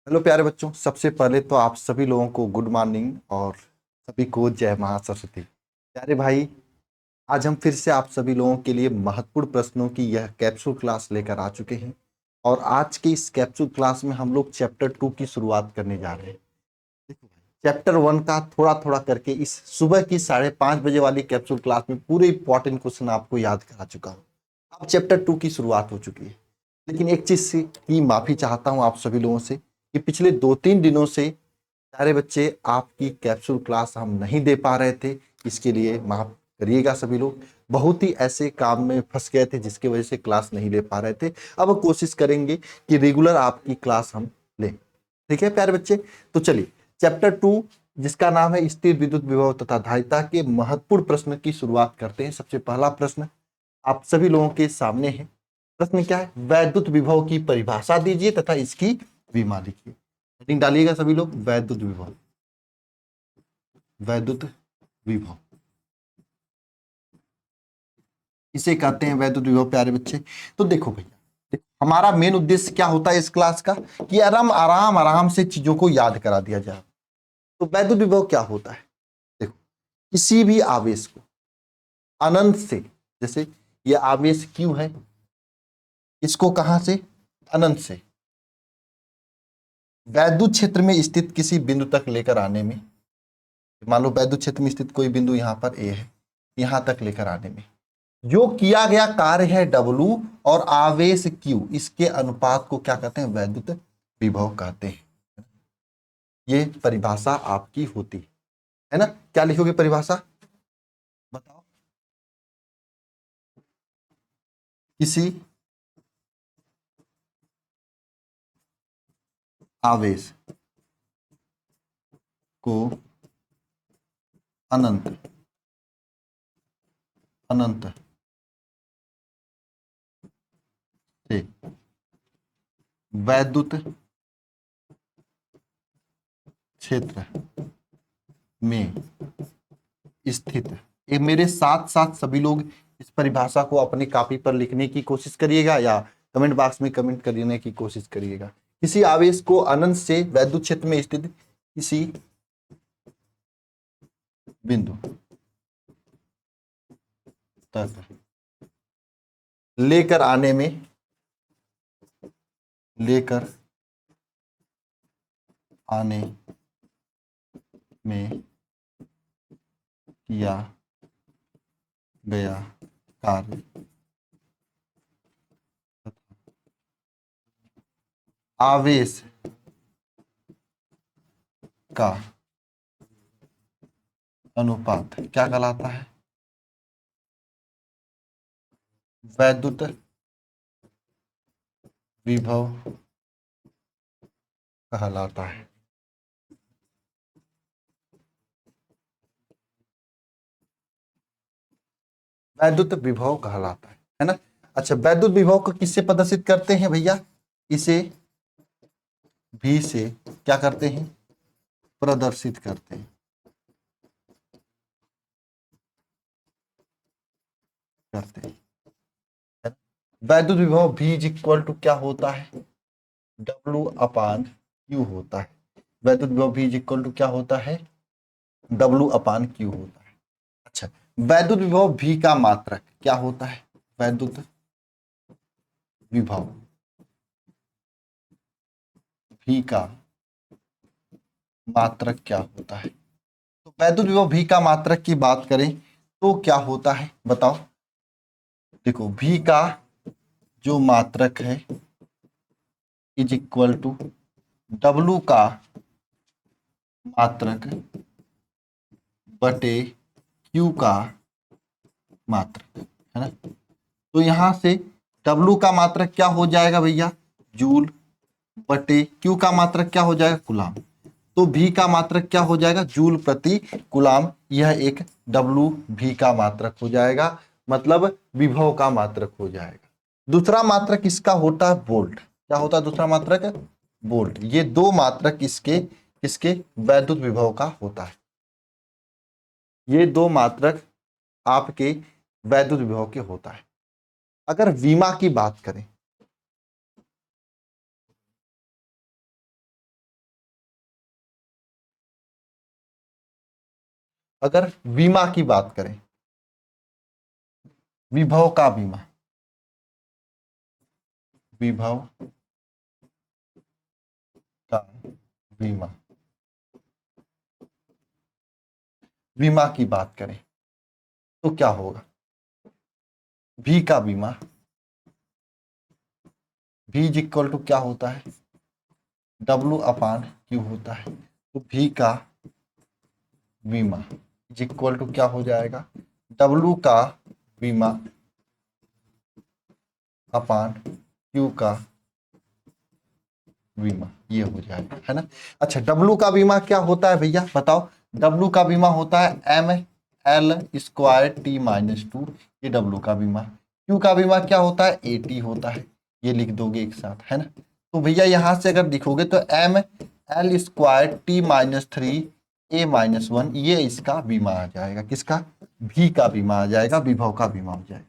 Hello प्यारे बच्चों, सबसे पहले तो आप सभी लोगों को गुड मॉर्निंग और सभी को जय महासरस्वती। प्यारे भाई, आज हम फिर से आप सभी लोगों के लिए महत्वपूर्ण प्रश्नों की यह कैप्सूल क्लास लेकर आ चुके हैं। और आज के इस कैप्सूल क्लास में हम लोग चैप्टर 2 की शुरुआत करने जा रहे हैं। चैप्टर 1 का थोड़ा थोड़ा करके इस सुबह की 5:30 बजे वाली कैप्सूल क्लास में पूरे इंपॉर्टेंट क्वेश्चन आपको याद करा चुका हूँ। अब चैप्टर 2 की शुरुआत हो चुकी है, लेकिन एक चीज से की माफी चाहता हूँ आप सभी लोगों से कि पिछले 2-3 दिनों से सारे बच्चे आपकी कैप्सूल क्लास हम नहीं दे पा रहे थे। इसके लिए माफ करिएगा सभी लोग। बहुत ही ऐसे काम में फंस गए थे जिसकी वजह से क्लास नहीं ले पा रहे थे। अब कोशिश करेंगे कि रेगुलर आपकी क्लास हम लें। ठीक है प्यारे बच्चे, तो चलिए चैप्टर 2 जिसका नाम है स्थिर विद्युत विभव तथा धारिता के महत्वपूर्ण प्रश्न की शुरुआत करते हैं। सबसे पहला प्रश्न आप सभी लोगों के सामने है। प्रश्न क्या है? वैद्युत विभव की परिभाषा दीजिए तथा इसकी विमा लिखिए। हेडिंग डालिएगा सभी लोग, वैद्युत विभव। वैद्युत विभव इसे कहते हैं वैद्युत विभव प्यारे बच्चे। तो देखो भैया, देखो हमारा मेन उद्देश्य क्या होता है इस क्लास का कि आराम आराम आराम से चीजों को याद करा दिया जाए। तो वैद्युत विभव क्या होता है? देखो, किसी भी आवेश को अनंत से, जैसे ये आवेश क्यू है, इसको कहां से? अनंत से वैद्युत क्षेत्र में स्थित किसी बिंदु तक लेकर आने में, मान लो वैद्युत क्षेत्र में स्थित कोई बिंदु यहां पर ए है, यहां तक लेकर आने में जो किया गया कार्य है W और आवेश Q, इसके अनुपात को क्या कहते हैं? वैद्युत विभव कहते हैं। ये परिभाषा आपकी होती है ना। क्या लिखोगे परिभाषा बताओ? किसी आवेश को अनंत अनंत से वैद्युत क्षेत्र में स्थित, ये मेरे साथ साथ सभी लोग इस परिभाषा को अपनी कॉपी पर लिखने की कोशिश करिएगा या कमेंट बॉक्स में कमेंट करने की कोशिश करिएगा। किसी आवेश को अनंत से वैद्युत क्षेत्र में स्थित किसी बिंदु तक लेकर आने में किया गया कार्य आवेश का अनुपात क्या कहलाता है? वैद्युत विभव कहलाता है। वैद्युत विभव कहलाता है ना। अच्छा, वैद्युत विभव को किससे प्रदर्शित करते हैं भैया? इसे V से क्या करते हैं? प्रदर्शित करते हैं। वैद्युत विभव V इज इक्वल टू क्या होता है? W/Q होता है। वैद्युत विभव V इज इक्वल टू क्या होता है? W/Q होता है। अच्छा, वैद्युत विभव V का मात्रक क्या होता है? वैद्युत विभव V का मात्रक क्या होता है? तो वैद्युत विभव V का मात्रक की बात करें तो क्या होता है बताओ? देखो, V का जो मात्रक है इज इक्वल टू W का मात्रक बटे Q का मात्रक, है ना। तो यहां से W का मात्रक क्या हो जाएगा भैया? जूल बटे Q का मात्रक क्या हो जाएगा? कूलाम। तो V का मात्रक क्या हो जाएगा? जूल प्रति कूलाम। यह एक W V का मात्रक हो जाएगा, मतलब विभव का मात्रक हो जाएगा। दूसरा मात्रक इसका होता है वोल्ट। क्या होता है दूसरा मात्रक? वोल्ट। ये दो मात्रक इसके वैद्युत विभव का होता है। ये दो मात्रक आपके वैद्युत विभव के होता है। अगर विमा की बात करें, अगर बीमा की बात करें, विभव का बीमा, विभव का बीमा, बीमा की बात करें तो क्या होगा? भी का बीमा, भी इज इक्वल टू क्या होता है? डब्लू अपान क्यू होता है। तो भी का बीमा इज इक्वल टू क्या हो जाएगा? डब्लू का बीमा अपान क्यू का बीमा, ये हो जाएगा, है ना। अच्छा, डब्लू का बीमा क्या होता है भैया बताओ? डब्लू का बीमा होता है M L square T minus two, ये डब्लू का बीमा। क्यू का बीमा क्या होता है? ए टी होता है, ये लिख दोगे एक साथ, है ना। तो भैया यहां से अगर दिखोगे तो M L square T minus three A minus one, ये इसका बीमा आ जाएगा। किसका? भी का बीमा आ जाएगा, विभव का बीमा हो जाएगा,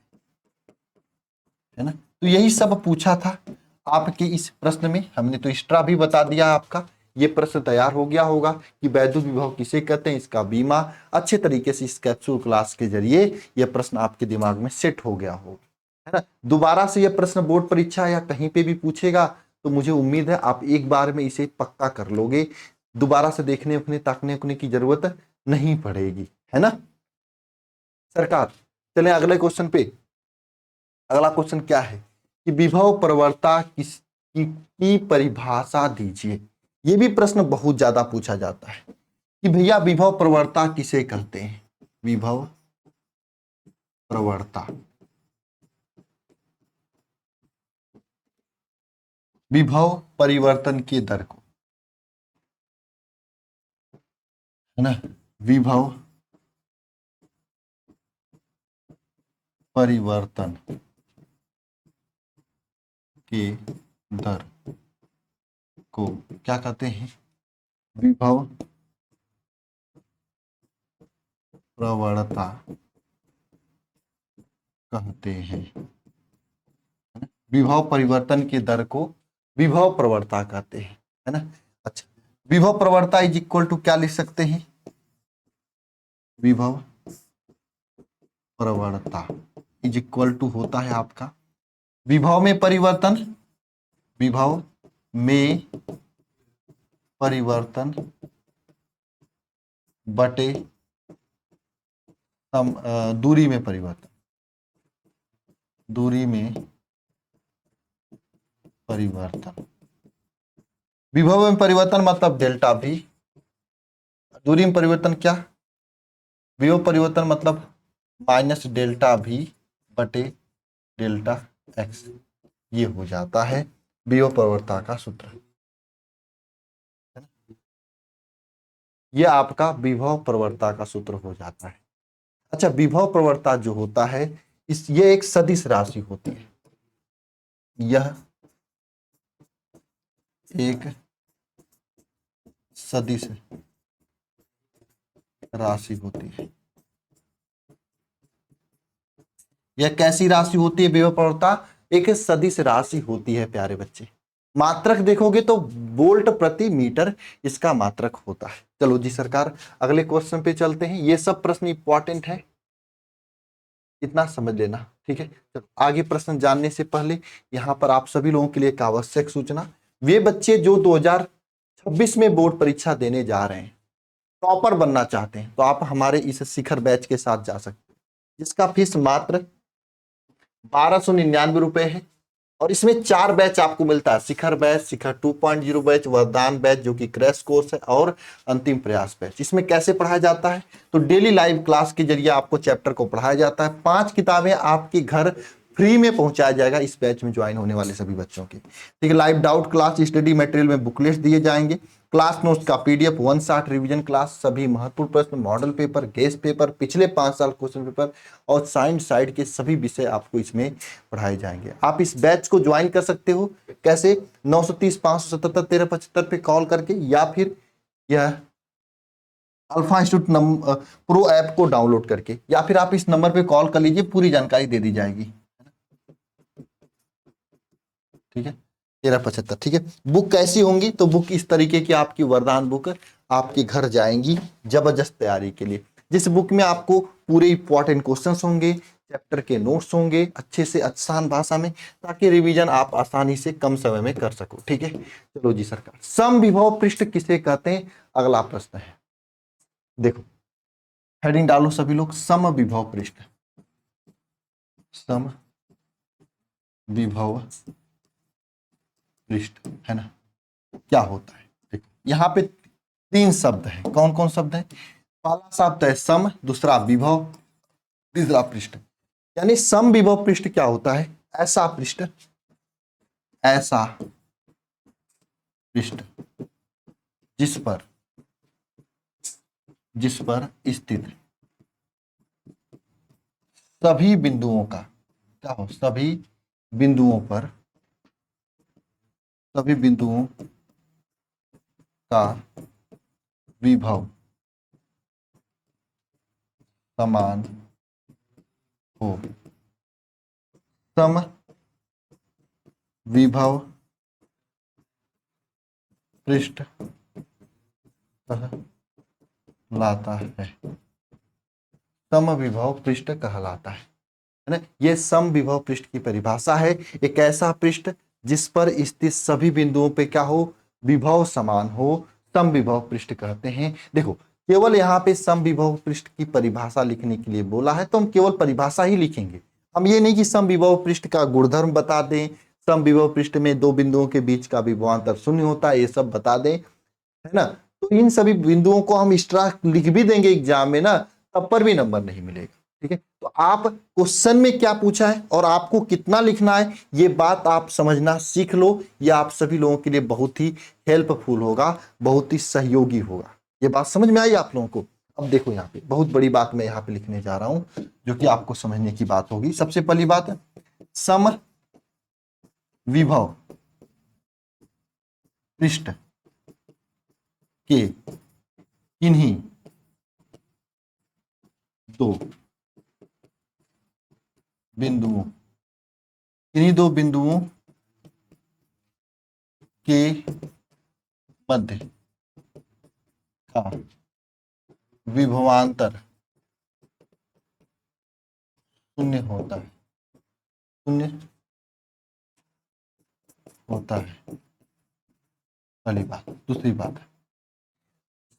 है ना। तो यही सब पूछा था आपके इस प्रश्न में। हमने तो एक्स्ट्रा भी बता दिया आपका। ये प्रश्न तैयार हो गया होगा कि वैद्युत विभव किसे कहते हैं, इसका बीमा। अच्छे तरीके से इस कैप्सूल क्लास के जरिए यह प्रश्न आपके दिमाग में सेट हो गया होगा, है ना। दोबारा से यह प्रश्न बोर्ड परीक्षा या कहीं पे भी पूछेगा तो मुझे उम्मीद है आप एक बार में इसे पक्का कर लोगे। दोबारा से देखने उखने ताकने उखने की जरूरत नहीं पड़ेगी, है ना सरकार। चलें अगले क्वेश्चन पे। अगला क्वेश्चन क्या है कि विभव प्रवणता की परिभाषा दीजिए। ये भी प्रश्न बहुत ज्यादा पूछा जाता है कि भैया विभव प्रवणता किसे कहते हैं? विभव प्रवणता, विभव परिवर्तन की दर को, है ना, विभव परिवर्तन के दर को क्या कहते हैं? विभव प्रवणता कहते हैं। विभव परिवर्तन की दर को विभव प्रवणता कहते हैं, है ना। अच्छा, विभव प्रवणता इज इक्वल टू क्या लिख सकते हैं? विभव प्रवणता इज इक्वल टू होता है आपका विभव में परिवर्तन, विभव में परिवर्तन बटे दूरी में परिवर्तन, दूरी में परिवर्तन। विभव में परिवर्तन मतलब डेल्टा भी, दूरी में परिवर्तन क्या? विभव परिवर्तन मतलब माइनस डेल्टा भी बटे डेल्टा एक्स, ये हो जाता है विभव प्रवणता का सूत्र। ये आपका विभव प्रवणता का सूत्र हो जाता है। अच्छा, विभव प्रवणता जो होता है ये एक सदिश राशि होती है। यह एक सदिश राशि होती है। यह कैसी राशि होती है? विभव प्रवणता एक सदिश राशि होती है प्यारे बच्चे। मात्रक देखोगे तो वोल्ट प्रति मीटर इसका मात्रक होता है। चलो जी सरकार, अगले क्वेश्चन पे चलते हैं। ये सब प्रश्न इंपॉर्टेंट है, इतना समझ लेना, ठीक है। चलो आगे प्रश्न जानने से पहले यहाँ पर आप सभी लोगों के लिए एक आवश्यक सूचना। वे बच्चे जो 2026 में बोर्ड परीक्षा देने जा रहे हैं, टॉपर बनना चाहते हैं, तो आप हमारे इस शिखर बैच के साथ जा सकते हैं, जिसका फीस मात्र 1299 है। और इसमें 4 बैच आपको मिलता है, शिखर बैच, शिखर 2.0 बैच, वरदान बैच जो कि क्रैश कोर्स है, और अंतिम प्रयास बैच। इसमें कैसे पढ़ाया जाता है? तो डेली लाइव क्लास के जरिए आपको चैप्टर को पढ़ाया जाता है। 5 किताबें आपके घर फ्री में पहुंचाया जाएगा इस बैच में ज्वाइन होने वाले सभी बच्चों की, ठीक है। Live doubt class, study material में बुकलेट्स दिए जाएंगे, क्लास नोट्स का पीडीएफ, 1 शॉट रिवीजन क्लास, सभी महत्वपूर्ण प्रश्न, मॉडल पेपर, गेस्ट पेपर, पिछले 5 साल क्वेश्चन पेपर और साइंस साइड के सभी विषय आपको इसमें पढ़ाए जाएंगे। आप इस बैच को ज्वाइन कर सकते हो कैसे? 930 577 1375 पे कॉल करके, या फिर यह अल्फा इंस्टीट्यूट प्रो ऐप को डाउनलोड करके, या फिर आप इस नंबर पे कॉल कर लीजिए, पूरी जानकारी दे दी जाएगी, ठीक है। 1375, ठीक है। बुक कैसी होंगी? तो बुक इस तरीके की आपकी वरदान बुक आपके घर जाएंगी जबरदस्त तैयारी के लिए। जिस बुक में आपको पूरे इंपॉर्टेंट क्वेश्चंस होंगे, चैप्टर के नोट्स होंगे अच्छे से आसान भाषा में, ताकि रिवीजन आप आसानी से कम समय में कर सको। ठीक है, चलो जी सरकार, समविभव पृष्ठ किसे कहते हैं, अगला प्रश्न है। देखो हेडिंग डालो सभी लोग, समविभव पृष्ठ, सम विभव पृष्ठ है ना, क्या होता है। देखो यहाँ पे 3 शब्द है, कौन कौन शब्द है, पहला शब्द है सम, दूसरा विभव, तीसरा पृष्ठ। यानी सम विभव पृष्ठ क्या होता है, ऐसा पृष्ठ, ऐसा पृष्ठ जिस पर स्थित सभी बिंदुओं का, क्या हो, सभी बिंदुओं का विभव समान हो, सम विभव पृष्ठ कहलाता है, समविभव पृष्ठ कहलाता है ना। ये समविभव पृष्ठ की परिभाषा है, एक ऐसा पृष्ठ जिस पर स्थित सभी बिंदुओं पे क्या हो, विभव समान हो, समविभव पृष्ठ कहते हैं। देखो केवल यहाँ पे समविभव पृष्ठ की परिभाषा लिखने के लिए बोला है, तो हम केवल परिभाषा ही लिखेंगे, हम ये नहीं कि समविभव पृष्ठ का गुणधर्म बता दें, समविभव पृष्ठ में दो बिंदुओं के बीच का विभवांतर शून्य होता है, ये सब बता दें, है ना। तो इन सभी बिंदुओं को हम एक्स्ट्रा लिख भी देंगे एग्जाम में ना, तब पर भी नंबर नहीं मिलेगा। ठीक है, तो आप क्वेश्चन में क्या पूछा है और आपको कितना लिखना है, ये बात आप समझना सीख लो, ये आप सभी लोगों के लिए बहुत ही हेल्पफुल होगा, बहुत ही सहयोगी होगा। ये बात समझ में आई आप लोगों को। अब देखो यहाँ पे बहुत बड़ी बात मैं यहाँ पे लिखने जा रहा हूं, जो कि आपको समझने की बात होगी। सबसे पहली बात है, सम विभव पृष्ठ के किन्हीं दो बिंदुओं के मध्य का विभवांतर शून्य होता है, पहली बात। दूसरी बात है,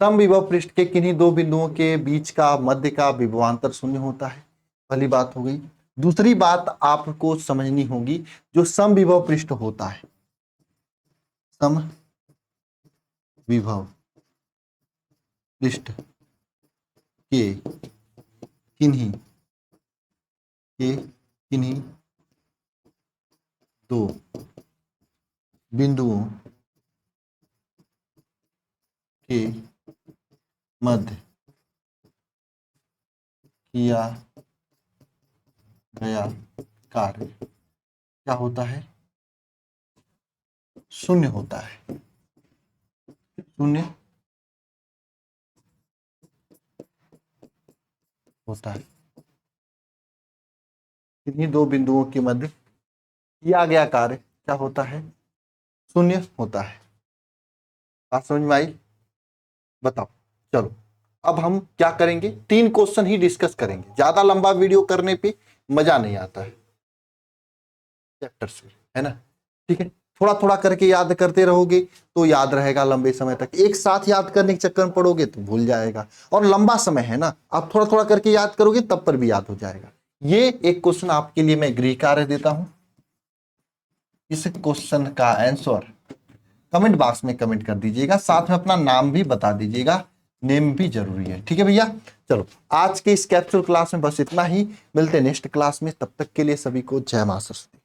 समविभव पृष्ठ के किन्हीं दो बिंदुओं के बीच का मध्य का विभवांतर शून्य होता है, पहली बात हो गई। दूसरी बात आपको समझनी होगी, जो समविभव पृष्ठ होता है, समविभव पृष्ठ के किन्हीं दो बिंदुओं के मध्य किया गया कार्य क्या होता है, शून्य होता है, शून्य होता है। किन्हीं दो बिंदुओं के मध्य किया गया कार्य क्या होता है, शून्य होता है। बात समझ में आई, बताओ। चलो अब हम क्या करेंगे, 3 क्वेश्चन ही डिस्कस करेंगे, ज्यादा लंबा वीडियो करने पे मजा नहीं आता है चैप्टर से, है ना। ठीक है, थोड़ा थोड़ा करके याद करते रहोगे तो याद रहेगा लंबे समय तक, एक साथ याद करने के चक्कर में पड़ोगे तो भूल जाएगा, और लंबा समय है ना, आप थोड़ा थोड़ा करके याद करोगे तब पर भी याद हो जाएगा। ये एक क्वेश्चन आपके लिए मैं गृह कार्य देता हूं, इस क्वेश्चन का आंसर कमेंट बॉक्स में कमेंट कर दीजिएगा, साथ में अपना नाम भी बता दीजिएगा, नेम भी जरूरी है। ठीक है भैया, चलो आज के इस कैप्सूल क्लास में बस इतना ही, मिलते हैं नेक्स्ट क्लास में, तब तक के लिए सभी को जय मां सरस्वती।